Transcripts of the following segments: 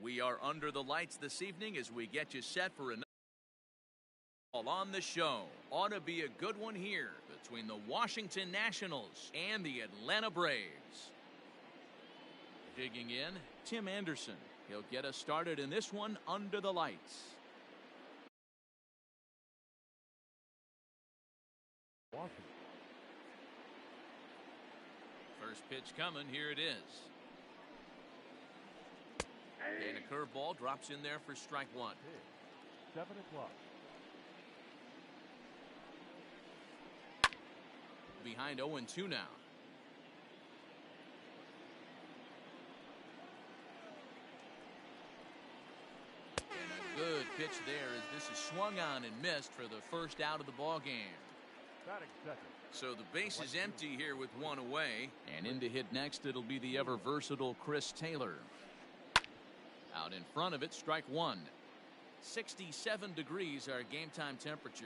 We are under the lights this evening as we get you set for another ball on the show. Ought to be a good one here between the Washington Nationals and the Atlanta Braves. Digging in, Tim Anderson. He'll get us started in this one under the lights. Washington. First pitch coming. Here it is. And a curveball drops in there for strike one. 7 o'clock. Behind 0-2 now. And a good pitch there as this is swung on and missed for the first out of the ball game. So the base is empty here with one away. And in to hit next, it'll be the ever versatile Chris Taylor. Out in front of it, strike one. 67 degrees our game time temperature.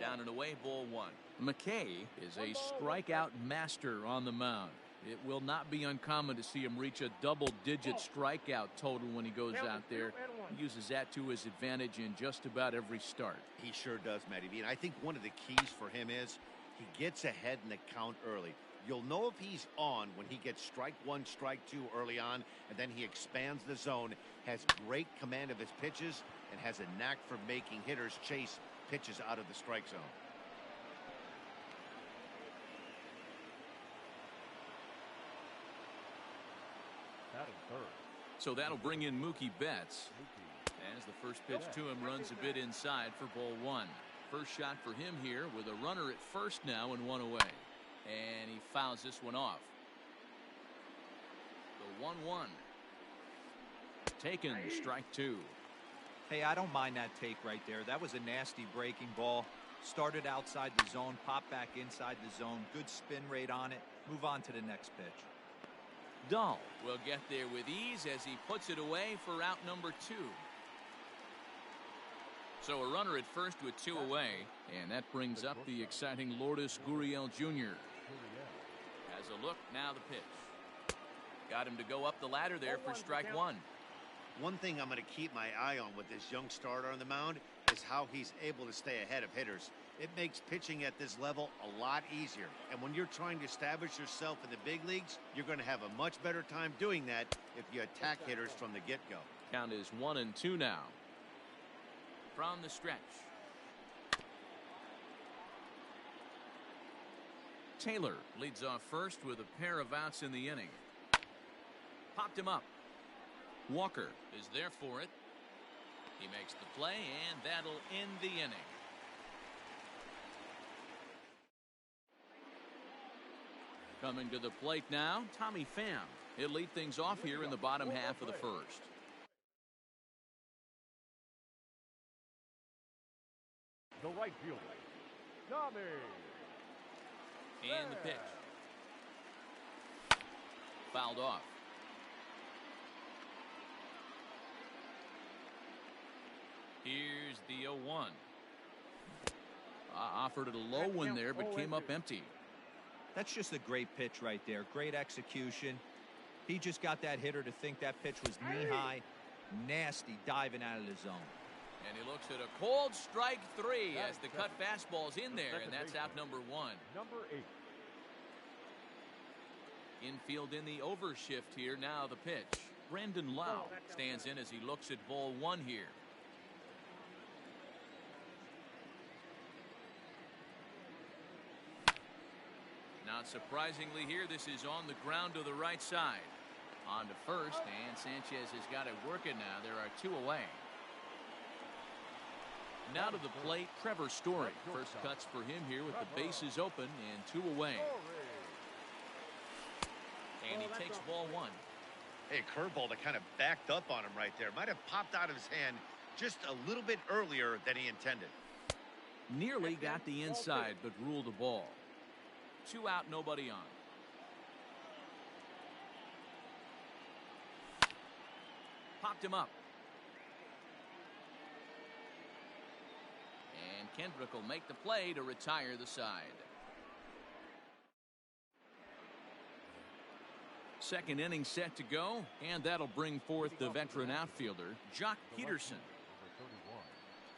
Down and away, ball one. McKay is a strikeout master on the mound. It will not be uncommon to see him reach a double-digit strikeout total when he goes out there. He uses that to his advantage in just about every start. He sure does, Matty B. And I think one of the keys for him is he gets ahead in the count early. You'll know if he's on when he gets strike one, strike two early on, and then he expands the zone, has great command of his pitches, and has a knack for making hitters chase pitches out of the strike zone. So that'll bring in Mookie Betts. As the first pitch to him runs a bit inside for ball one. First shot for him here with a runner at first now and one away. And he fouls this one off. The 1-1. Taken, strike two. Hey, I don't mind that take right there. That was a nasty breaking ball. Started outside the zone, popped back inside the zone. Good spin rate on it. Move on to the next pitch. Dahl will get there with ease as he puts it away for out number two. So a runner at first with two away, and that brings up the exciting Lourdes Gurriel Jr. Has a look, now the pitch. Got him to go up the ladder there for strike one. One thing I'm going to keep my eye on with this young starter on the mound is how he's able to stay ahead of hitters. It makes pitching at this level a lot easier. And when you're trying to establish yourself in the big leagues, you're going to have a much better time doing that if you attack hitters from the get-go. Count is 1-2 now. From the stretch. Taylor leads off first with a pair of outs in the inning. Popped him up. Walker is there for it. He makes the play, and that'll end the inning. Coming to the plate now, Tommy Pham. He'll lead things off here in the bottom half of the first. The right fielder, Tommy. And the pitch. Fouled off. Here's the 0-1. Offered it a low one there, but came up empty. That's just a great pitch right there. Great execution. He just got that hitter to think that pitch was knee-high. Nasty diving out of the zone. And he looks at a cold strike three as the cut fastball's in there, and that's out number one. Number 8. Infield in the overshift here. Now the pitch. Brandon Lau stands in as he looks at ball one here. Not surprisingly here, this is on the ground to the right side. On to first, and Sanchez has got it working now. There are two away. Now to the plate, Trevor Story. First cuts for him here with the bases open and two away. And he takes ball one. Hey, curveball that kind of backed up on him right there. Might have popped out of his hand just a little bit earlier than he intended. Nearly got the inside, but ruled a ball. 2 out, nobody on. Popped him up. And Kendrick will make the play to retire the side. Second inning set to go, and that'll bring forth the veteran outfielder, Jock Peterson.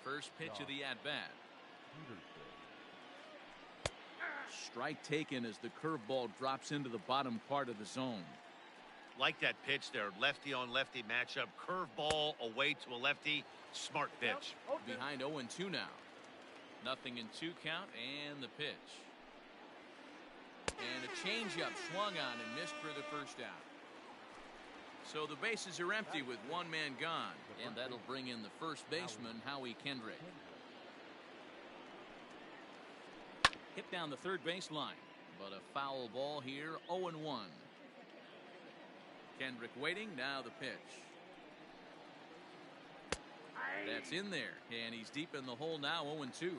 First pitch of the at-bat. Strike taken as the curveball drops into the bottom part of the zone. Like that pitch there, lefty on lefty matchup, curveball away to a lefty, smart pitch. Behind 0-2 now. Nothing in 2 count, and the pitch. And a changeup swung on and missed for the first out. So the bases are empty with one man gone, and that'll bring in the first baseman, Howie Kendrick. Hit down the third baseline, but a foul ball here, 0-1. Kendrick waiting, now the pitch. That's in there, and he's deep in the hole now, 0-2.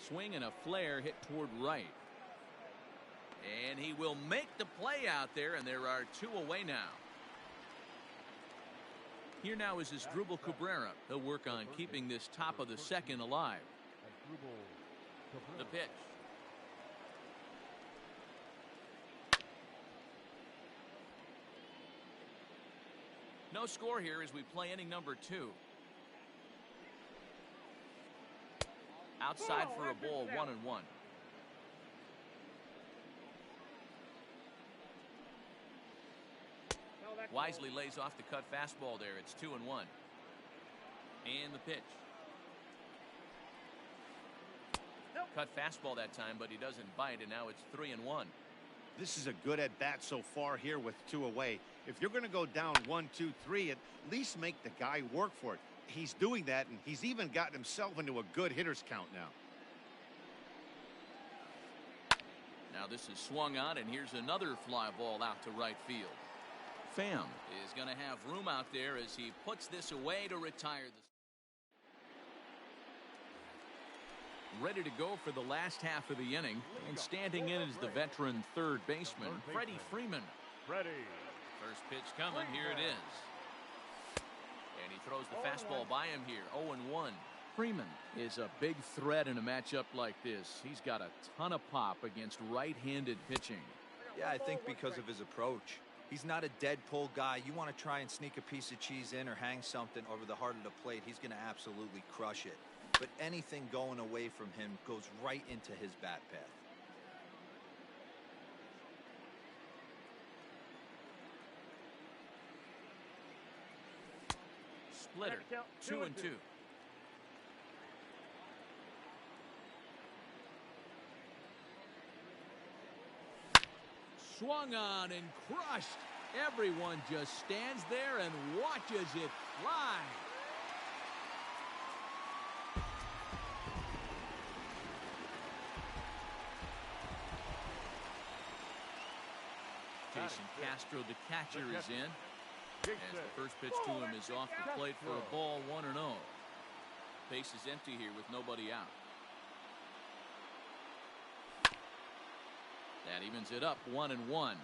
Swing and a flare hit toward right. And he will make the play out there, and there are 2 away now. Here now is Asdrubal Cabrera. He'll work on keeping this top of the second alive. The pitch. No score here as we play inning number 2. Outside for a ball, 1-1. Wisely lays off the cut fastball there. It's 2-1. And the pitch. Cut fastball that time, but he doesn't bite, and now it's 3-1. This is a good at bat so far here with 2 away. If you're going to go down 1, 2, 3, at least make the guy work for it. He's doing that, and he's even gotten himself into a good hitter's count now. Now this is swung on, and here's another fly ball out to right field. Pham is going to have room out there as he puts this away to retire the. Ready to go for the last half of the inning, and standing in is the veteran third baseman, Freddie Freeman. First pitch coming, here it is. And he throws the fastball by him here, 0-1. Freeman is a big threat in a matchup like this. He's got a ton of pop against right-handed pitching. Yeah, I think because of his approach. He's not a dead pull guy. You want to try and sneak a piece of cheese in or hang something over the heart of the plate, he's going to absolutely crush it. But anything going away from him goes right into his bat path. Splitter, 2-2. Swung on and crushed. Everyone just stands there and watches it fly. Jason Castro, the catcher, is in. As the first pitch to him is off the plate for a ball, 1-0. Base is empty here with nobody out. That evens it up, 1-1.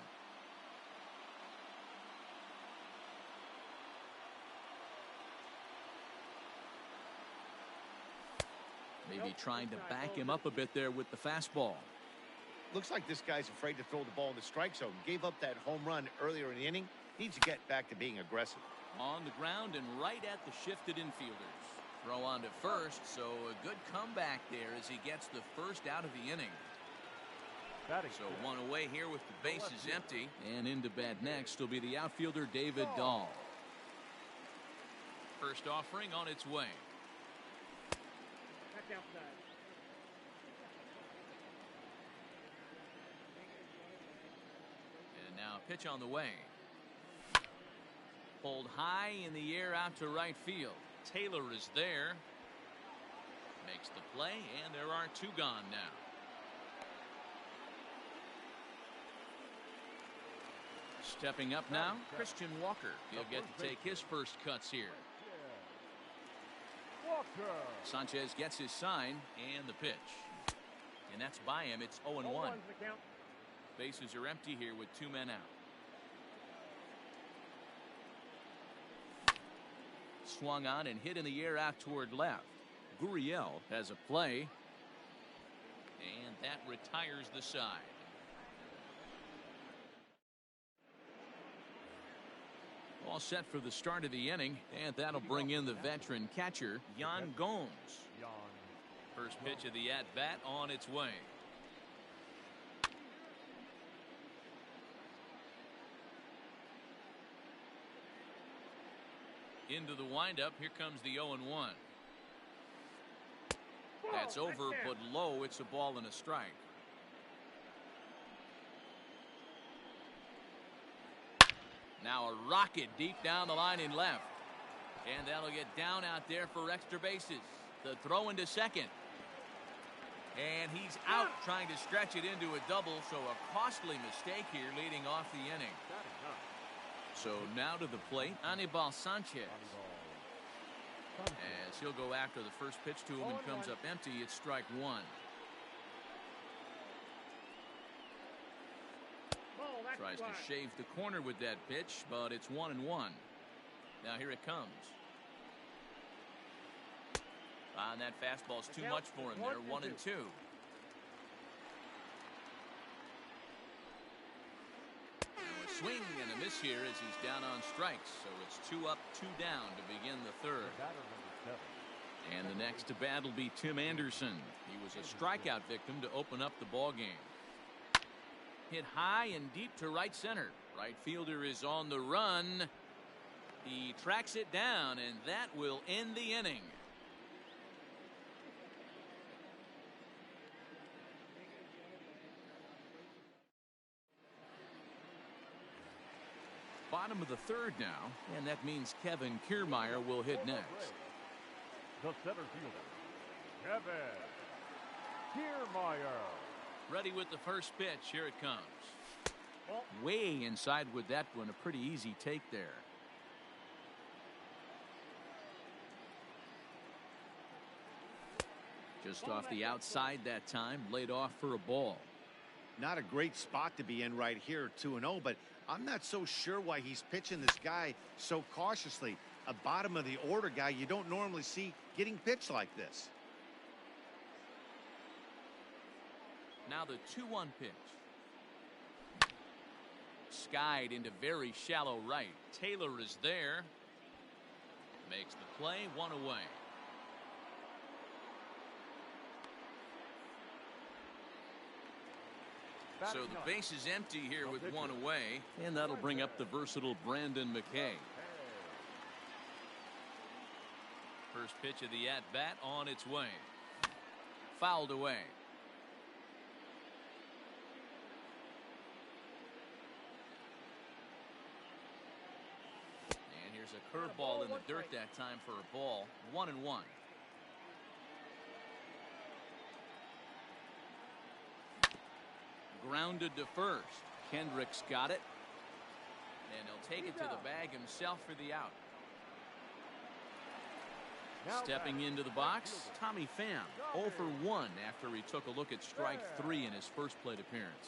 Maybe trying to back him up a bit there with the fastball. Looks like this guy's afraid to throw the ball in the strike zone. Gave up that home run earlier in the inning. Needs to get back to being aggressive. On the ground and right at the shifted infielders. Throw on to first, so a good comeback there as he gets the first out of the inning. So 1 away here with the bases empty. And into bat next will be the outfielder David Dahl. First offering on its way. And now pitch on the way. Pulled high in the air out to right field. Taylor is there. Makes the play, and there are 2 gone now. Stepping up now, Christian Walker. He'll get to take his first cuts here. Sanchez gets his sign, and the pitch. And that's by him. It's 0-1. Bases are empty here with 2 men out. Swung on and hit in the air out toward left. Gurriel has a play. And that retires the side. All set for the start of the inning, and that'll bring in the veteran catcher, Yan Gomes. First pitch of the at-bat on its way. Into the windup, here comes the 0-1. That's over, but low. It's a ball and a strike. Now a rocket deep down the line in left. And that'll get down out there for extra bases. The throw into second. And he's out trying to stretch it into a double, so a costly mistake here leading off the inning. So now to the plate, Anibal Sanchez. As he'll go after the first pitch to him and comes up empty, it's strike one. Tries to shave the corner with that pitch, but it's 1-1. Now here it comes. And that fastball's too much for him there. 1-2. Swing and a miss here as he's down on strikes, so it's 2 up, 2 down to begin the third. And the next to bat will be Tim Anderson. He was a strikeout victim to open up the ball game. Hit high and deep to right center. Right fielder is on the run. He tracks it down, and that will end the inning. Bottom of the third now, and that means Kevin Kiermaier will hit next. The center fielder, Kevin Kiermaier. Ready with the first pitch. Here it comes. Way inside with that one. A pretty easy take there. Just off the outside that time. Laid off for a ball. Not a great spot to be in right here, 2-0, but I'm not so sure why he's pitching this guy so cautiously. A bottom of the order guy you don't normally see getting pitched like this. Now the 2-1 pitch. Skied into very shallow right. Taylor is there. Makes the play, 1 away. So the base is empty here with 1 away, and that'll bring up the versatile Brandon McKay. First pitch of the at-bat on its way. Fouled away. And here's a curveball in the dirt that time for a ball. 1-1. Grounded to first. Kendricks got it. And he'll take it to the bag himself for the out. Stepping into the box, Tommy Pham, 0 for 1 after he took a look at strike 3 in his first plate appearance.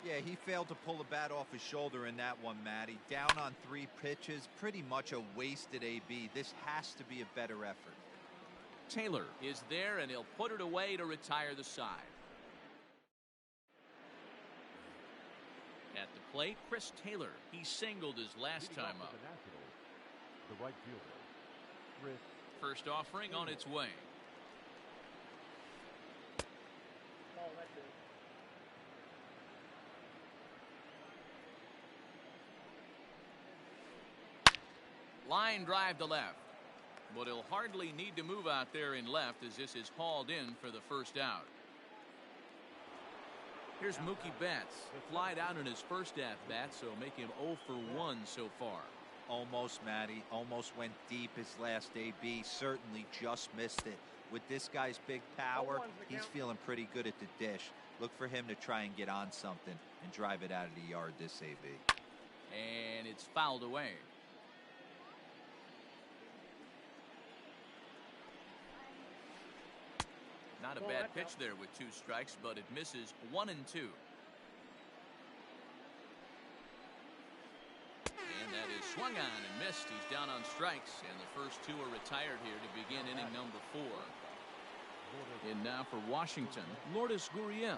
Yeah, he failed to pull the bat off his shoulder in that one, Matty. Down on 3 pitches, pretty much a wasted AB. This has to be a better effort. Taylor is there, and he'll put it away to retire the side. At the plate, Chris Taylor. He singled his last time up. The right fielder, Chris. First offering on its way. Line drive to left. But he'll hardly need to move out there in left as this is hauled in for the first out. Here's Mookie Betts. Flied out in his first at-bat, so make him 0 for 1 so far. Almost, Matty. Almost went deep his last AB. Certainly just missed it. With this guy's big power, he's feeling pretty good at the dish. Look for him to try and get on something and drive it out of the yard this AB. And it's fouled away. Not a bad pitch there with 2 strikes, but it misses 1 and 2. And that is swung on and missed. He's down on strikes, and the first 2 are retired here to begin inning number 4. In now for Washington, Lourdes Gurriel.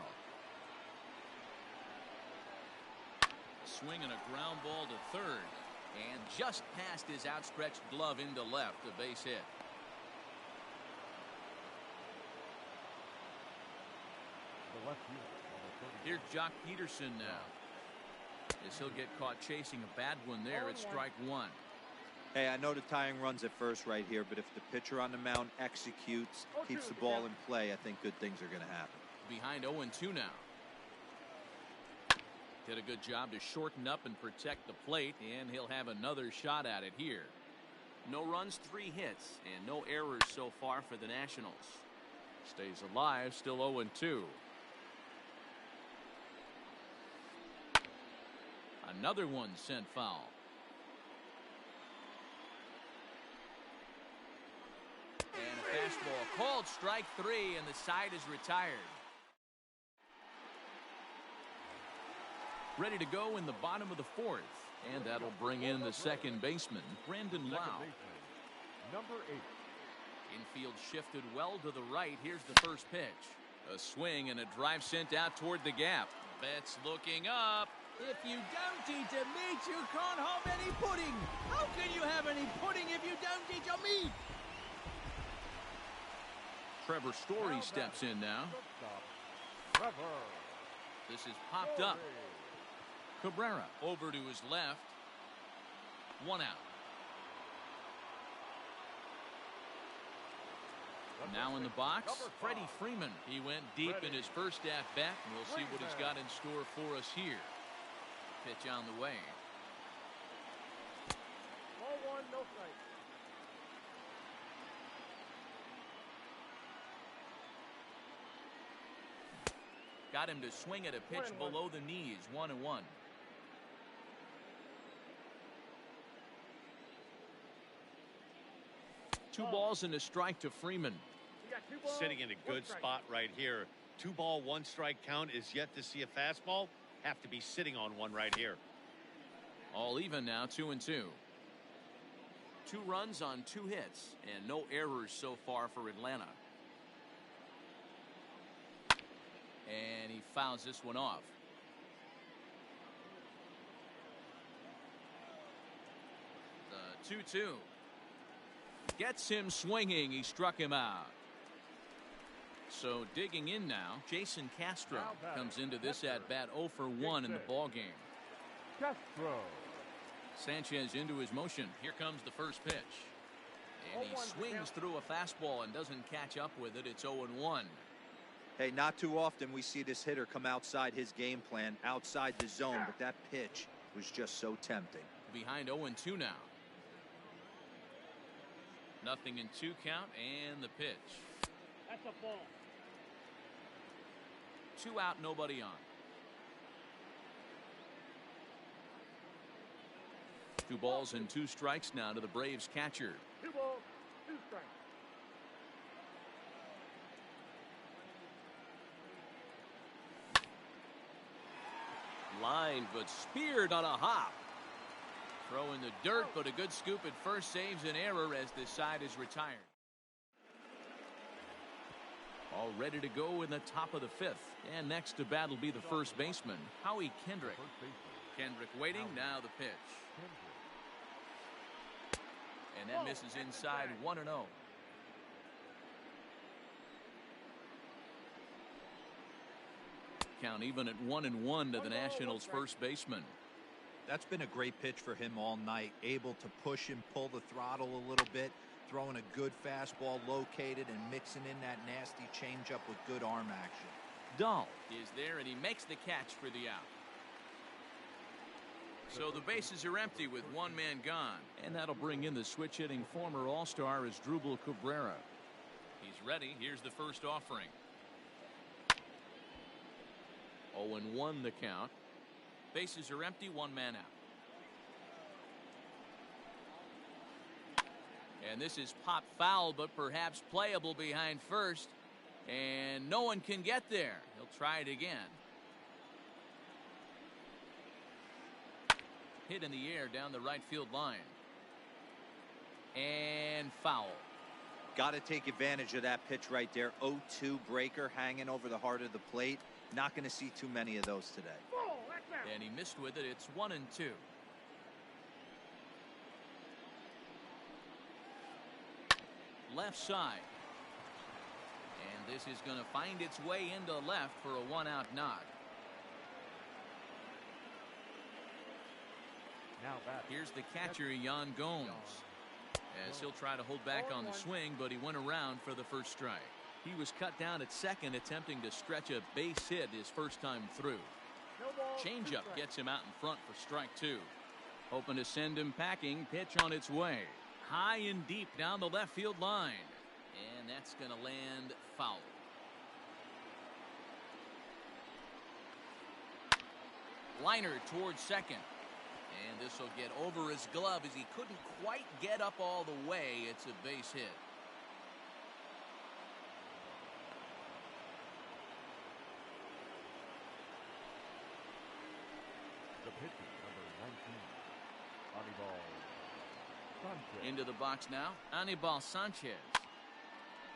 Swing and a ground ball to third. And just past his outstretched glove into left, a base hit. Here's Jock Peterson now. As he'll get caught chasing a bad one there at strike one. Hey, I know the tying runs at first right here, but if the pitcher on the mound executes, keeps the ball in play, I think good things are going to happen. Behind 0-2 now. Did a good job to shorten up and protect the plate, and he'll have another shot at it here. No runs, 3 hits, and no errors so far for the Nationals. Stays alive, still 0-2. Another one sent foul. And a fastball called strike 3, and the side is retired. Ready to go in the bottom of the 4th, and that'll bring in the second baseman, Brandon Lau. Number 8. Infield shifted well to the right. Here's the first pitch. A swing and a drive sent out toward the gap. Betts looking up. If you don't eat the meat, you can't have any pudding. How can you have any pudding if you don't eat your meat? Trevor Story steps in now. This is popped up. Cabrera over to his left. 1 out. Now in the box, Freddie Freeman. He went deep in his first at-bat, and we'll see what he's got in store for us here. Pitch on the way. Ball 1, no strike. Got him to swing at a pitch below the knees. 1-1. 2 balls and a strike to Freeman. Sitting in a good spot right here. 2 ball, 1 strike count is yet to see a fastball. Have to be sitting on one right here. All even now, 2-2. 2 runs on 2 hits and no errors so far for Atlanta. And he fouls this one off. The 2-2. Gets him swinging. He struck him out. So digging in now, Jason Castro comes into this at-bat 0 for 1 in the ballgame. Castro. Sanchez into his motion. Here comes the first pitch. And he swings through a fastball and doesn't catch up with it. It's 0-1. Hey, not too often we see this hitter come outside his game plan, outside the zone, but that pitch was just so tempting. Behind 0-2 now. 0-2 count and the pitch. That's a ball. 2 out, nobody on. 2 balls and 2 strikes now to the Braves catcher. 2 balls, 2 strikes. Line, but speared on a hop. Throw in the dirt, but a good scoop at first saves an error as this side is retired. All ready to go in the top of the 5th. And next to bat will be the first baseman, Howie Kendrick. Kendrick waiting, now the pitch. And that misses inside 1-0. Count even at 1-1 to the Nationals' first baseman. That's been a great pitch for him all night. Able to push and pull the throttle a little bit, throwing a good fastball located and mixing in that nasty changeup with good arm action. Dahl is there, and he makes the catch for the out. So the bases are empty with 1 man gone. And that'll bring in the switch-hitting former All-Star Asdrubal Cabrera. He's ready. Here's the first offering. 0-1 the count. Bases are empty, 1 man out. And this is pop foul, but perhaps playable behind first. And no one can get there. He'll try it again. Hit in the air down the right field line. And foul. Got to take advantage of that pitch right there. 0-2 breaker hanging over the heart of the plate. Not going to see too many of those today. And he missed with it. It's 1-2. Left side. And this is going to find its way into left for a 1-out knock. Now back. Here's the catcher, Yan Gomes, as he'll try to hold back on the swing, but he went around for the first strike. He was cut down at second, attempting to stretch a base hit his first time through. Changeup gets him out in front for strike 2. Hoping to send him packing. Pitch on its way. High and deep down the left field line. And that's going to land foul. Liner towards second. And this will get over his glove as he couldn't quite get up all the way. It's a base hit. The pitcher, number 19, Anibal Sanchez. Into the box now, Anibal Sanchez.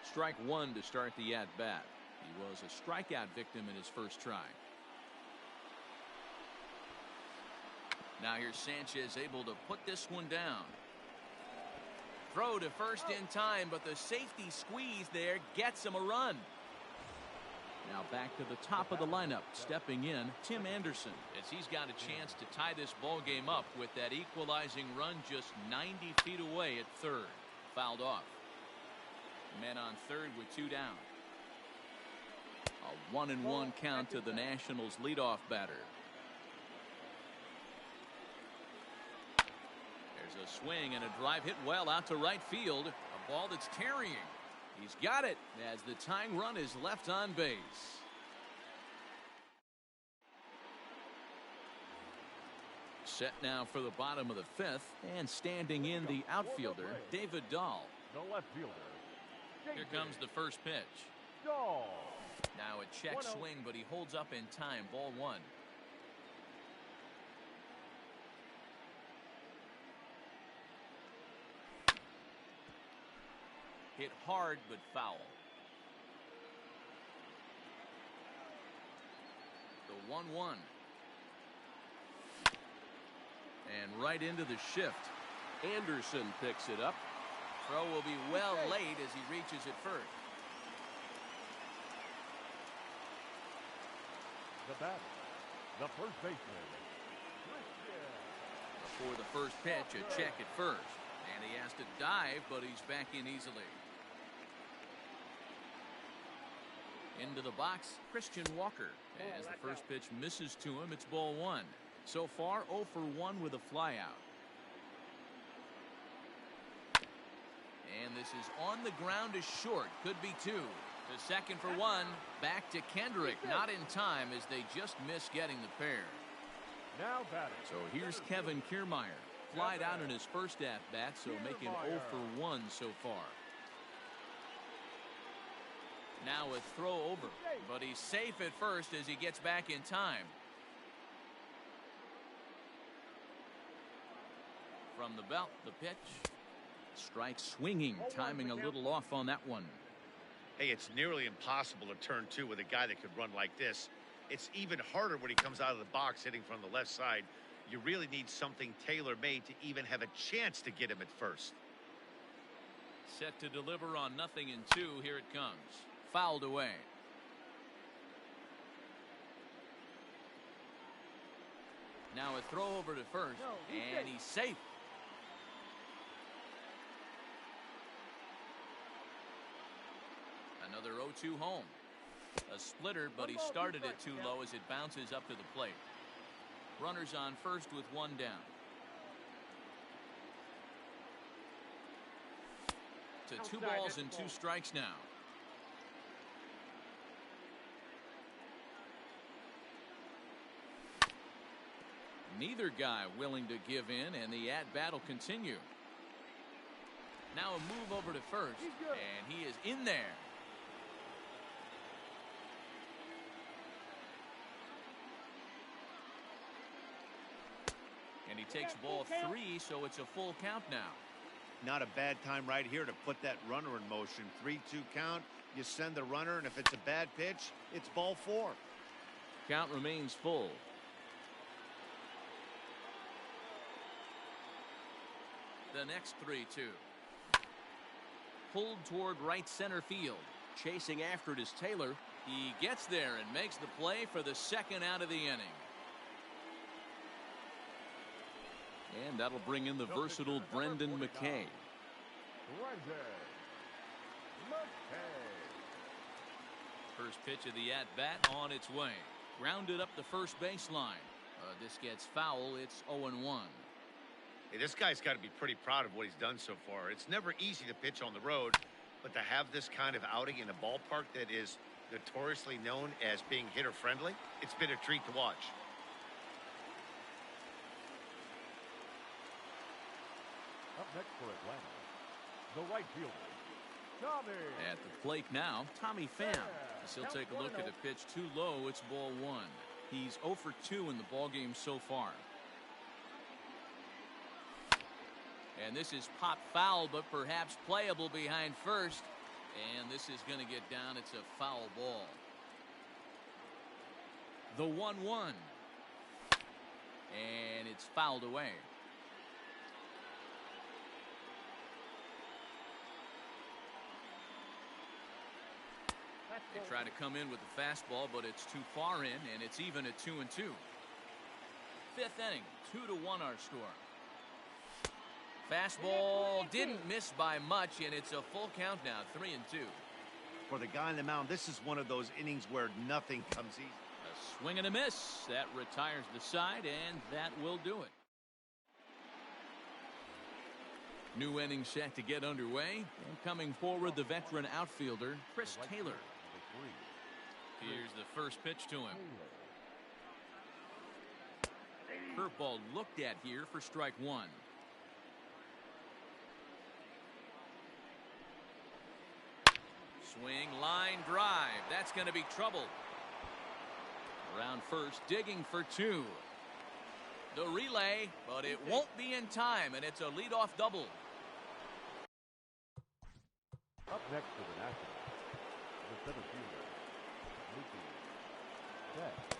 Strike 1 to start the at-bat. He was a strikeout victim in his first try. Now here's Sanchez able to put this one down. Throw to first in time, but the safety squeeze there gets him a run. Now back to the top of the lineup, stepping in, Tim Anderson, as he's got a chance to tie this ball game up with that equalizing run just 90 feet away at third. Fouled off. Men on third with 2 down. A 1-1 count to the Nationals' leadoff batter. There's a swing and a drive hit well out to right field. A ball that's carrying. He's got it as the tying run is left on base. Set now for the bottom of the 5th, and standing in the outfielder, David Dahl. The left fielder. Here comes the first pitch. Dahl. Now a check swing, but he holds up in time. Ball 1. Hit hard, but foul. The 1-1. And right into the shift. Anderson picks it up. Throw will be well late as he reaches it first. The batter, the first baseman. Before the first pitch, a check at first. And he has to dive, but he's back in easily. Into the box, Christian Walker. As the first pitch misses to him, it's ball 1. So far, 0 for 1 with a flyout. And this is on the ground is short. Could be 2. To second for 1. Back to Kendrick. Not in time as they just miss getting the pair. Now batting. So here's Kevin Kiermaier. Flied out in his first at-bat, so making 0 for 1 so far. Now a throw over, but he's safe at first as he gets back in time. From the belt, the pitch. Strike swinging, timing a little off on that one. Hey, it's nearly impossible to turn 2 with a guy that could run like this. It's even harder when he comes out of the box hitting from the left side. You really need something tailor-made to even have a chance to get him at first. Set to deliver on 0-2. Here it comes. Fouled away. Now a throw over to first, and he's safe. Another 0-2 home. A splitter, but he started it too low as it bounces up to the plate. Runners on first with 1 down. To 2 balls and 2 strikes now. Neither guy willing to give in, and the at-bat will continue. Now a move over to first, and he is in there. And he takes ball 3, so it's a full count now. Not a bad time right here to put that runner in motion. 3-2 count. You send the runner, and if it's a bad pitch, it's ball 4. Count remains full. The next 3-2. Pulled toward right center field. Chasing after it is Taylor. He gets there and makes the play for the second out of the inning. And that'll bring in the versatile Brendan McKay. First pitch of the at-bat on its way. Grounded up the first baseline. This gets foul. It's 0-1. Hey, this guy's got to be pretty proud of what he's done so far. It's never easy to pitch on the road, but to have this kind of outing in a ballpark that is notoriously known as being hitter-friendly, it's been a treat to watch. Up next for Atlanta, the right fielder, Tommy. At the plate now, Tommy Pham. As he'll take a look at a pitch too low. It's ball 1. He's 0 for 2 in the ballgame so far. And this is pop foul, but perhaps playable behind first. And this is going to get down. It's a foul ball. The 1-1. And it's fouled away. They try to come in with the fastball, but it's too far in, and it's even at 2-2. Fifth inning, 2-1 our score. Fastball didn't miss by much, and it's a full count now, 3-2. For the guy on the mound, this is one of those innings where nothing comes easy. A swing and a miss. That retires the side, and that will do it. New inning set to get underway. And coming forward, the veteran outfielder, Chris Taylor. Here's the first pitch to him. Curveball looked at here for strike 1. Swing, line drive. That's going to be trouble. Around first, digging for 2. The relay, but it won't be in time, and it's a leadoff double. Up next for the Nationals, the center fielder, Betts.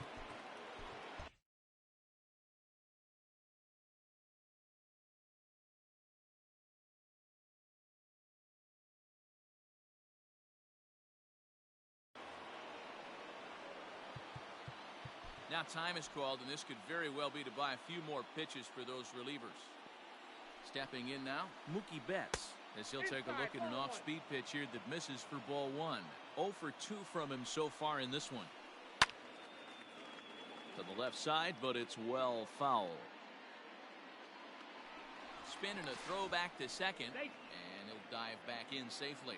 Now time is called, and this could very well be to buy a few more pitches for those relievers. Stepping in now, Mookie Betts, as he'll take a look at an off-speed pitch here that misses for ball 1. 0 for 2 from him so far in this one. To the left side, but it's well foul. Spin and a throw back to second, and he'll dive back in safely.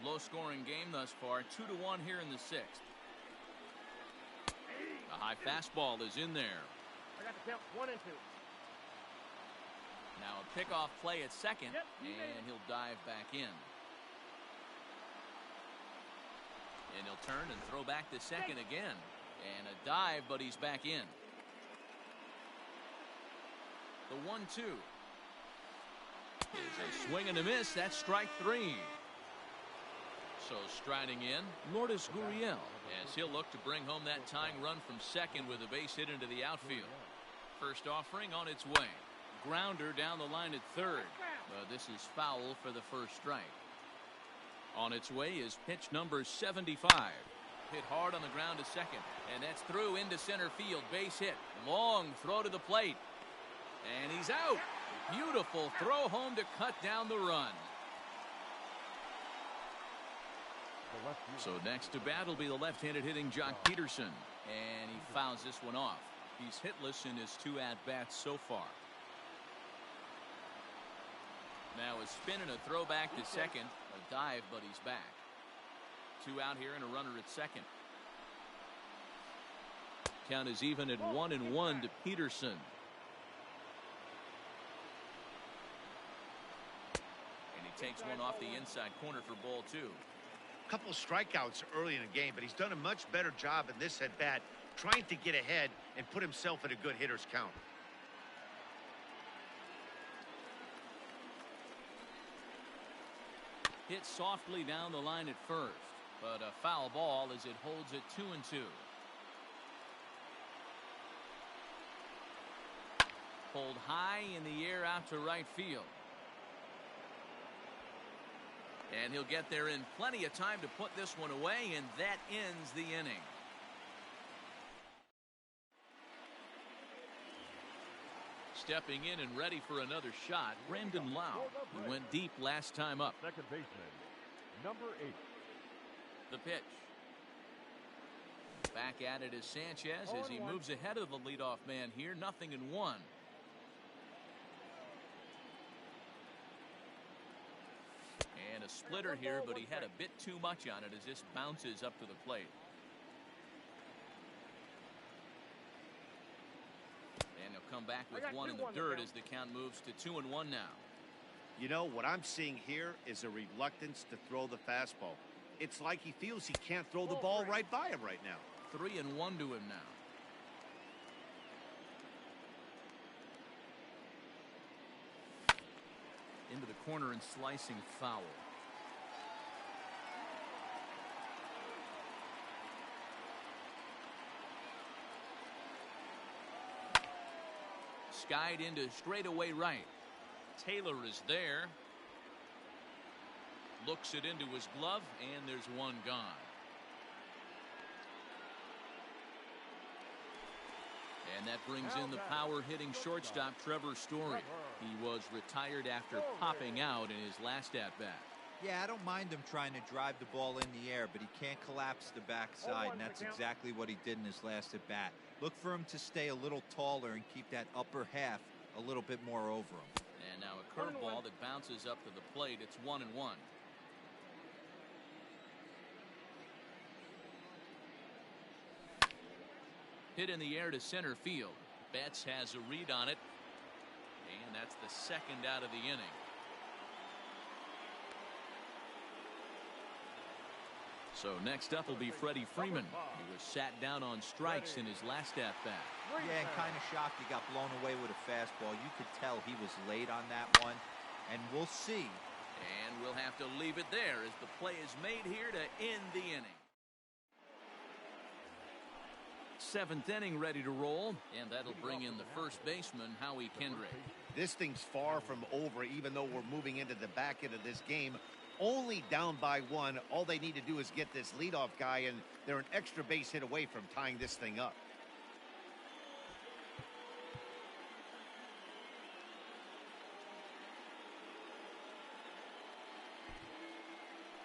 Low-scoring game thus far, 2-1 here in the 6th. A high fastball is in there. I got the count 1 and 2. Now a pickoff play at second, and he'll dive back in. And he'll turn and throw back to second again. And a dive, but he's back in. The 1-2. Is a swing and a miss. That's strike 3. So striding in, Lourdes Gurriel, as he'll look to bring home that tying run from second with a base hit into the outfield. First offering on its way. Grounder down the line at third. This is foul for the first strike. On its way is pitch number 75. Hit hard on the ground to second, and that's through into center field. Base hit. Long throw to the plate. And he's out. Beautiful throw home to cut down the run. So next to bat will be the left-handed hitting Jock Peterson, and he fouls this one off. He's hitless in his 2 at-bats so far. Now a spin and a throw back to second. A dive, but he's back. 2 out here and a runner at second. Count is even at 1-1 to Peterson. And he takes one off the inside corner for ball 2. Couple strikeouts early in the game, but he's done a much better job in this at bat trying to get ahead and put himself in a good hitter's count. Hit softly down the line at first, but a foul ball as it holds it 2-2. Pulled high in the air out to right field. And he'll get there in plenty of time to put this one away, and that ends the inning. Stepping in and ready for another shot, Brandon Lau, who went deep last time up. Second baseman, number 8. The pitch. Back at it is Sanchez as he moves ahead of the leadoff man here. 0-1. And a splitter here, but he had a bit too much on it as this bounces up to the plate. And he'll come back with one in the dirt as the count moves to 2-1 now. You know, what I'm seeing here is a reluctance to throw the fastball. It's like he feels he can't throw the ball right by him right now. 3-1 to him now. Into the corner and slicing foul. Skied into straightaway right. Taylor is there. Looks it into his glove, and there's one gone. And that brings in the power-hitting shortstop Trevor Story. He was retired after popping out in his last at-bat. Yeah, I don't mind him trying to drive the ball in the air, but he can't collapse the backside, and that's exactly what he did in his last at-bat. Look for him to stay a little taller and keep that upper half a little bit more over him. And now a curveball that bounces up to the plate. It's 1-1. Hit in the air to center field. Betts has a read on it, and that's the second out of the inning. So next up will be Freddie Freeman, who was sat down on strikes in his last at-bat. Yeah, and kind of shocked he got blown away with a fastball. You could tell he was late on that one, and we'll see. And we'll have to leave it there as the play is made here to end the inning. 7th inning ready to roll, and that'll bring in the first baseman, Howie Kendrick. This thing's far from over, even though we're moving into the back end of this game. Only down by 1. All they need to do is get this leadoff guy, and they're an extra base hit away from tying this thing up.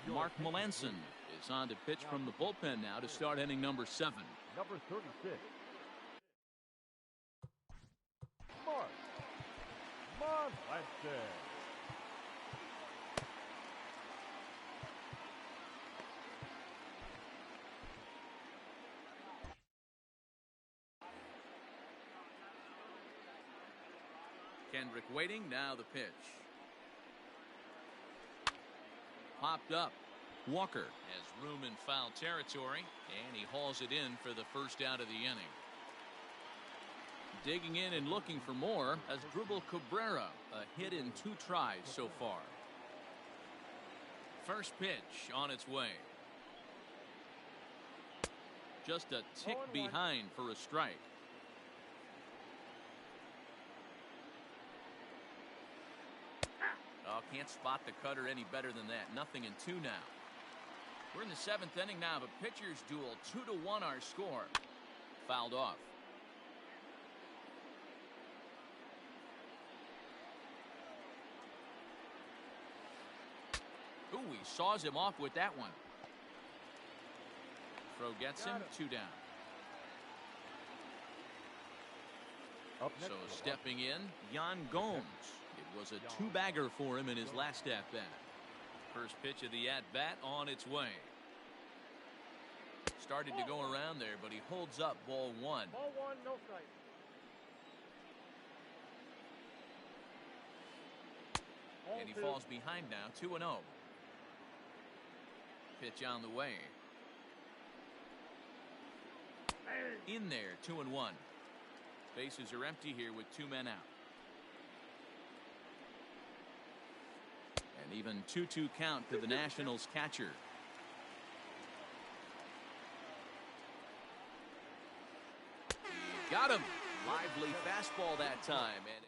Mark Melanson is on to pitch from the bullpen now to start inning number 7. Number 36. Mark Melanson. Kendrick waiting, now the pitch. Popped up. Walker has room in foul territory, and he hauls it in for the first out of the inning. Digging in and looking for more as Drupal Cabrera, a hit in 2 tries so far. First pitch on its way. Just a tick behind for a strike. Oh, can't spot the cutter any better than that. 0-2 now. We're in the 7th inning now. The pitchers duel. 2-1 our score. Fouled off. Ooh, he saws him off with that one. Throw gets him. 2 down. So stepping in, Yan Gomes. It was a 2-bagger for him in his last at-bat. First pitch of the at-bat on its way. Started to go around there, but he holds up ball 1. Ball 1, no strike. And he falls behind now, 2-0. Pitch on the way. In there, 2-1. Bases are empty here with 2 men out. An even 2-2 count to the Nationals catcher. Got him. Lively fastball that time. And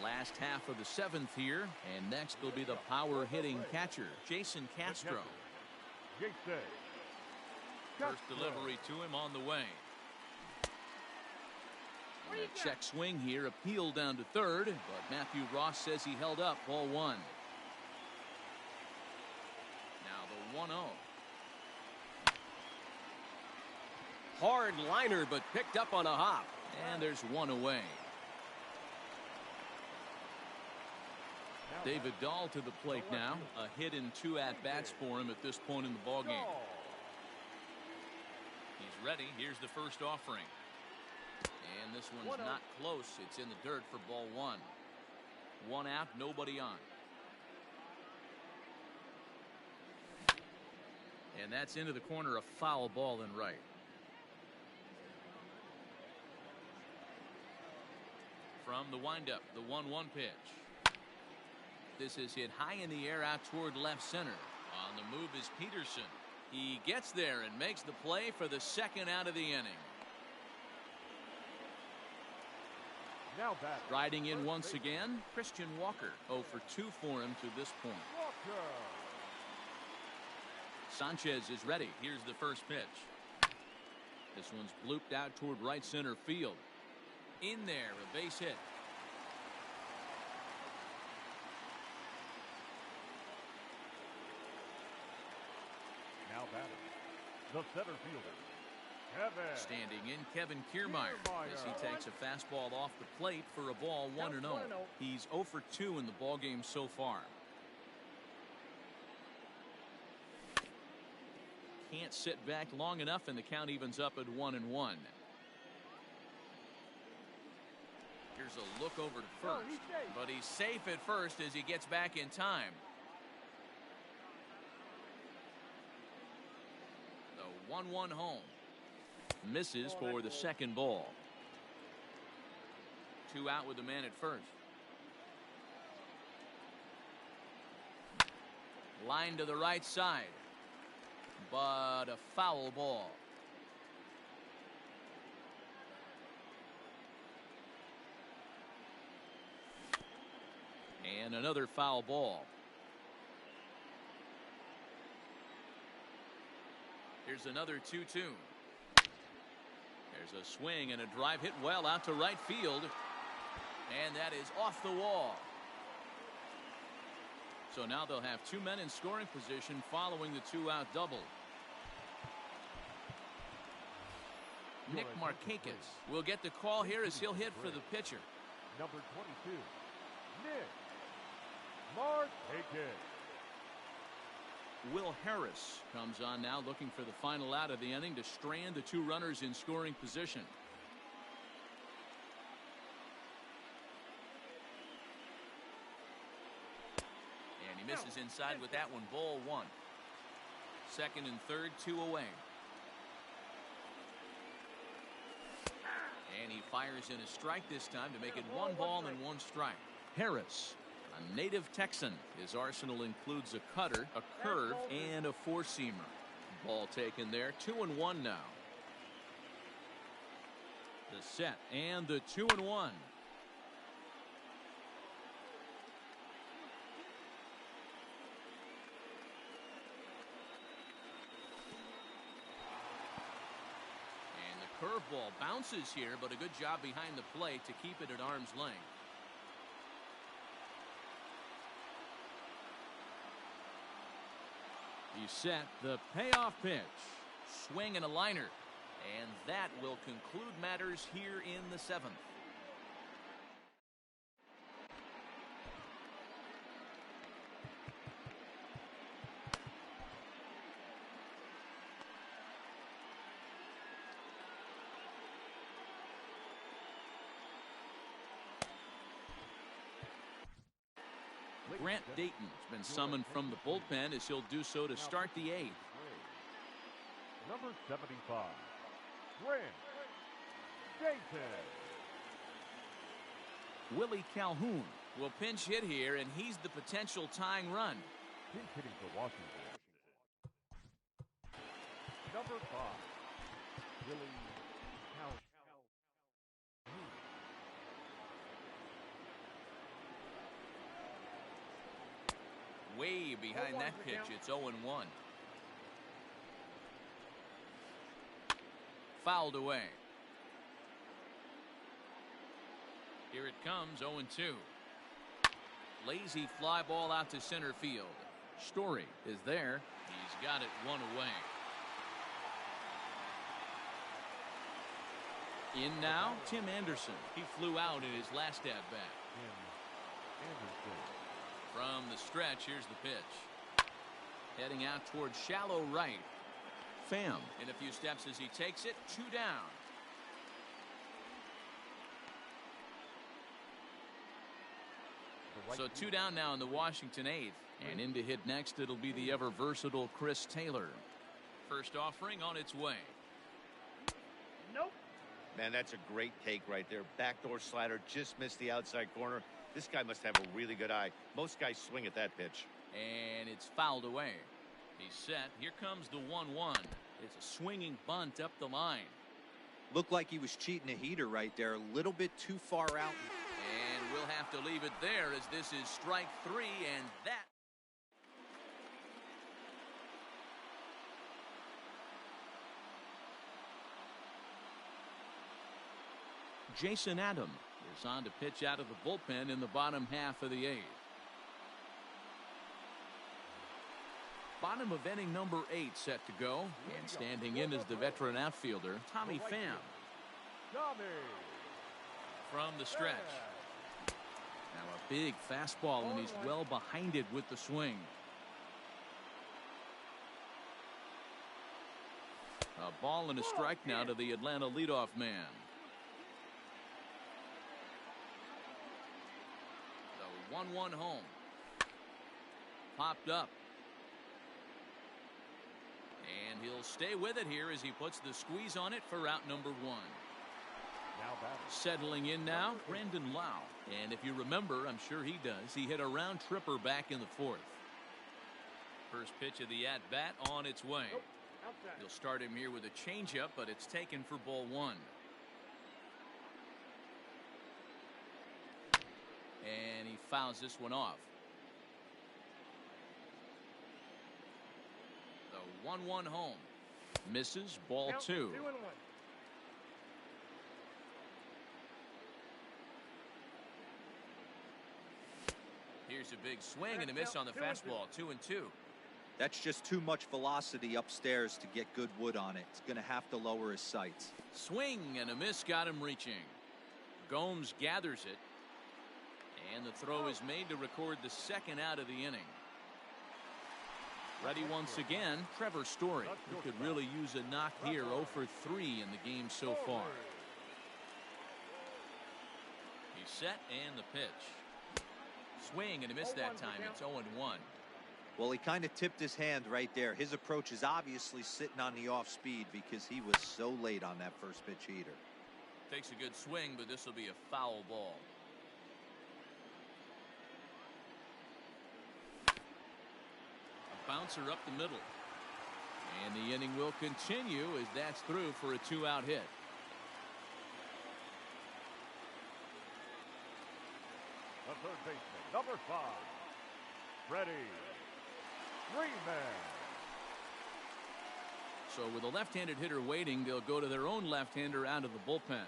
last half of the seventh here. And next will be the power hitting catcher, Jason Castro. First delivery to him on the way. And a check swing here, appeal down to third, but Matthew Ross says he held up, ball one. Now the 1-0. Hard liner, but picked up on a hop. And there's one away. David Dahl to the plate now. A hit and 2 at-bats for him at this point in the ballgame. He's ready. Here's the first offering. And this one's not close. It's in the dirt for ball one. One out, nobody on. And that's into the corner, a foul ball and right. From the windup, the 1-1 pitch. This is hit high in the air out toward left center. On the move is Peterson. He gets there and makes the play for the second out of the inning. Now back. Riding in once again, Christian Walker. 0 for 2 for him to this point. Walker. Sanchez is ready. Here's the first pitch. This one's blooped out toward right center field. In there, a base hit. Now batting, the center fielder, Kevin. Standing in, Kevin Kiermaier, as he takes a fastball off the plate for a ball 1-0. He's 0 for 2 in the ballgame so far. Can't sit back long enough, and the count evens up at 1-1. Here's a look over to first, but he's safe at first as he gets back in time. The 1-1 home. Misses for the second ball. 2 out with the man at first. Line to the right side, but a foul ball. And another foul ball. Here's another 2-2. There's a swing and a drive hit well out to right field. And that is off the wall. So now they'll have 2 men in scoring position following the 2-out double. Nick Markakis will get the call here as he'll hit for the pitcher. Number 22, Nick Markakis. Will Harris comes on now, looking for the final out of the inning to strand the 2 runners in scoring position. And he misses inside with that one, ball 1. Second and third, 2 away. And he fires in a strike this time to make it 1 ball and 1 strike. Harris, a native Texan. His arsenal includes a cutter, a curve, and a 4-seamer. Ball taken there, 2-1 now. The set and the 2-1. And the curveball bounces here, but a good job behind the plate to keep it at arm's length. He set the payoff pitch. Swing and a liner. And that will conclude matters here in the 7th. Grant Dayton's been summoned from the bullpen as he'll do so to start the 8th. Number 75, Grant Dayton. Willie Calhoun Will pinch hit here, and he's the potential tying run. Pinch hitting for Washington. Number 5. Billy House. Way behind that pitch. It's 0-1. Fouled away. Here it comes, 0-2. Lazy fly ball out to center field. Story is there. He's got it one away. In now, Tim Anderson. He flew out in his last at-bat. From the stretch, here's the pitch. Heading out towards shallow right. Pham in a few steps as he takes it. 2 down. So 2 down now in the Washington 8th. And in to hit next, it'll be the ever versatile Chris Taylor. First offering on its way. Nope. Man, that's a great take right there. Backdoor slider, just missed the outside corner. This guy must have a really good eye. Most guys swing at that pitch. And it's fouled away. He's set. Here comes the 1-1. It's a swinging bunt up the line. Looked like he was cheating a heater right there. A little bit too far out. And we'll have to leave it there as this is strike 3, and that. Jason Adam is on to pitch out of the bullpen in the bottom half of the 8th. Bottom of inning number 8 set to go, and standing in is the veteran outfielder Tommy Pham. From the stretch. Now a big fastball, and he's well behind it with the swing. A ball and a strike now to the Atlanta leadoff man. The 1-1 home. Popped up. And he'll stay with it here as he puts the squeeze on it for out number 1. Settling in now, Brandon Lau. And if you remember, I'm sure he does, he hit a round tripper back in the 4th. First pitch of the at-bat on its way. He'll start him here with a changeup, but it's taken for ball 1. And he fouls this one off. The 1-1 home. Misses, ball 2. Here's a big swing and a miss on the fastball. 2-2. That's just too much velocity upstairs to get good wood on it. It's going to have to lower his sights. Swing and a miss got him reaching. Gomes gathers it. And the throw is made to record the 2nd out of the inning. Ready once again, Trevor Story, who could really use a knock here. 0 for 3 in the game so far. He's set and the pitch. Swing and a miss that time. It's 0-1. Well, he kind of tipped his hand right there. His approach is obviously sitting on the off speed because he was so late on that first pitch heater. Takes a good swing, but this will be a foul ball. A bouncer up the middle. And the inning will continue as that's through for a 2-out hit. The third baseman, number 5, Freddie Freeman. So with a left-handed hitter waiting, they'll go to their own left-hander out of the bullpen.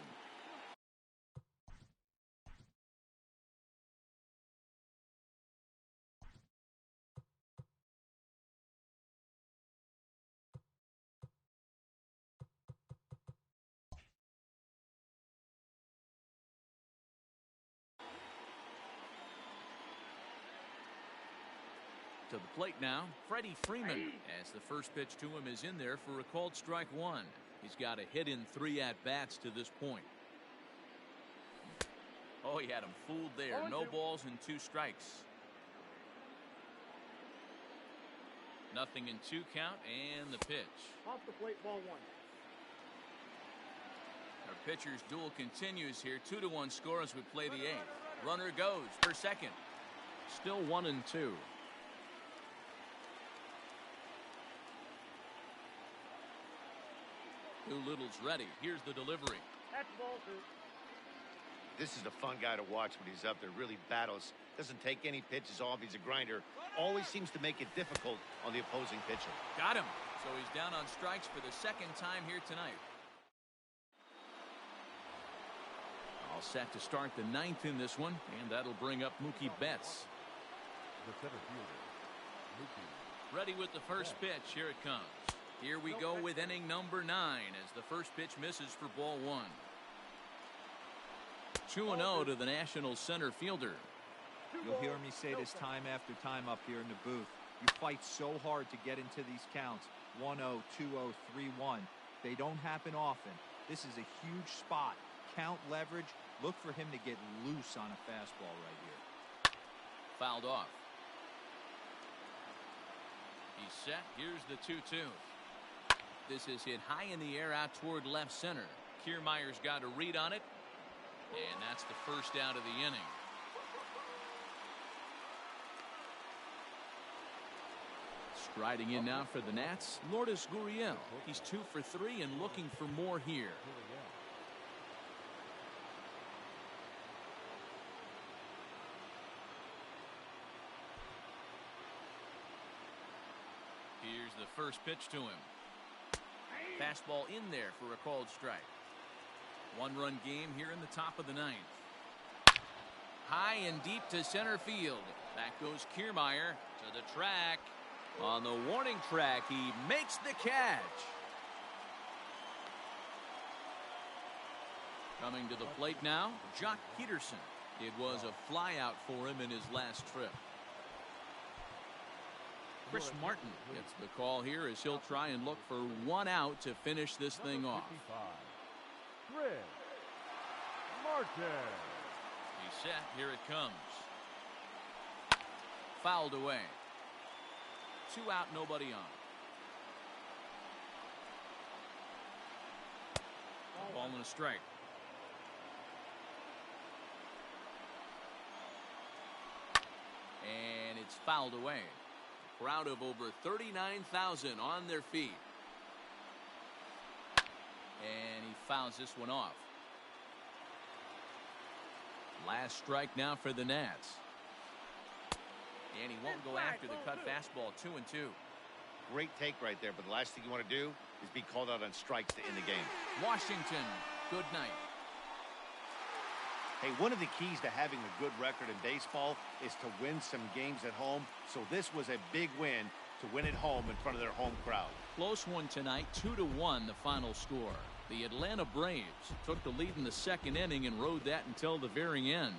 To the plate now, Freddie Freeman, as the first pitch to him is in there for a called strike 1. He's got a hit in 3 at-bats to this point. Oh, he had him fooled there. No balls and 2 strikes. Nothing in 2 count, and the pitch. Off the plate, ball 1. A Pitcher's duel continues here. 2-1 score as we play the 8th. Runner goes for second. Still 1-2. Doolittle's ready. Here's the delivery. That's ball 2. This is a fun guy to watch when he's up there. Really battles. Doesn't take any pitches off. He's a grinder. Always seems to make it difficult on the opposing pitcher. Got him. So he's down on strikes for the second time here tonight. All set to start the 9th in this one, and that'll bring up Mookie Betts. The center fielder, Mookie. Ready with the first pitch. Here it comes. Here we go with inning number 9 as the first pitch misses for ball 1. 2-0 to the National center fielder. You'll hear me say this time after time up here in the booth. You fight so hard to get into these counts. 1-0, 2-0, 3-1. They don't happen often. This is a huge spot. Count leverage. Look for him to get loose on a fastball right here. Fouled off. He's set. Here's the 2-2. This is hit high in the air out toward left center. Kiermaier's got a read on it. And that's the first out of the inning. Striding in now for the Nats, Lourdes Gurriel. He's 2 for 3 and looking for more here. Here's the first pitch to him. Fastball in there for a called strike. 1-run game here in the top of the 9th. High and deep to center field. Back goes Kiermaier to the track. On the warning track, he makes the catch. Coming to the plate now, Jock Peterson. It was a flyout for him in his last trip. Chris Martin gets the call here as he'll try and look for 1 out to finish this thing off. Chris Martin. He's set. Here it comes. Fouled away. 2 out, nobody on. Ball and a strike. And it's fouled away. A crowd of over 39,000 on their feet. And he fouls this one off. Last strike now for the Nats. And he won't go after the cut fastball. 2-2. Great take right there, but the last thing you want to do is be called out on strikes to end the game. Washington, good night. Hey, one of the keys to having a good record in baseball is to win some games at home. So this was a big win to win at home in front of their home crowd. Close one tonight, 2-1 the final score. The Atlanta Braves took the lead in the second inning and rode that until the very end.